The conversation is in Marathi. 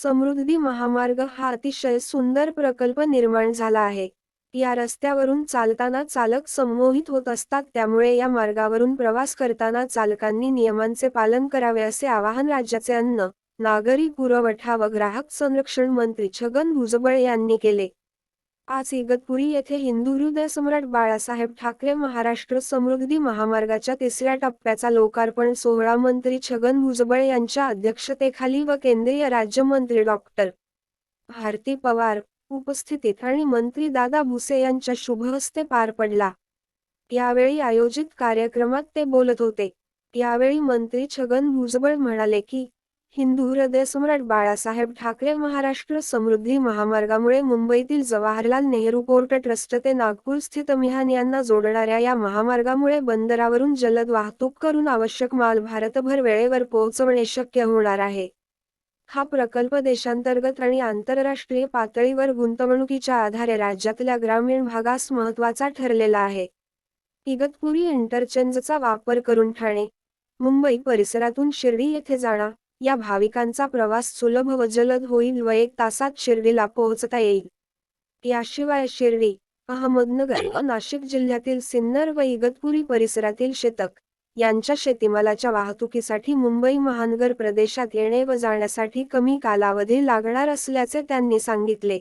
समृद्धी महामार्ग हा अतिशय सुंदर प्रकल्प निर्माण झाला आहे. या रस्त्यावरून चालताना चालक संमोहित होत असतात, त्यामुळे या मार्गावरून प्रवास करताना चालकांनी नियमांचे पालन करावे असे आवाहन राज्याचे अन्न, नागरी पुरवठा व ग्राहक संरक्षण मंत्री छगन भुजबळ यांनी केले. आज इगतपुरी येथे हिंदू हृदय सम्राट बाळासाहेब ठाकरे महाराष्ट्र समृद्धी महामार्गाच्या तिसऱ्या टप्प्याचा लोकार्पण सोहळा मंत्री छगन भुजबळ यांच्या अध्यक्षतेखाली व केंद्रीय राज्यमंत्री डॉक्टर भारती पवार उपस्थितीत आणि मंत्री दादा भुसे यांच्या शुभहस्ते पार पडला. यावेळी आयोजित कार्यक्रमात ते बोलत होते. यावेळी मंत्री छगन भुजबळ म्हणाले की, हिंदू हृदयसम्राट बाळासाहेब ठाकरे महाराष्ट्र समृद्धी महामार्गामुळे मुंबईतील जवाहरलाल नेहरू पोर्ट ट्रस्ट ते नागपूर स्थित मिहान यांना जोडणाऱ्या या महामार्गामुळे बंदरावरून जलद वाहतूक करून आवश्यक माल भारतभर वेळेवर पोहोचवणे शक्य होणार आहे. हा प्रकल्प देशांतर्गत आणि आंतरराष्ट्रीय पातळीवर गुंतवणुकीच्या आधारे राज्यातल्या ग्रामीण भागास महत्त्वाचा ठरलेला आहे. इगतपुरी इंटरचेंजचा वापर करून ठाणे, मुंबई परिसरातून शिर्डी येथे जाणा या भाविकांचा प्रवास सुलभ व जलद होईल व 1 तासात शिर्डीला पोहोचता येईल. याशिवाय शिर्डी, अहमदनगर व नाशिक जिल्ह्यातील सिन्नर व इगतपुरी परिसरातील शेतक यांच्या शेतीमालाच्या वाहतुकीसाठी मुंबई महानगर प्रदेशात येणे व जाण्यासाठी कमी कालावधी लागणार असल्याचे त्यांनी सांगितले.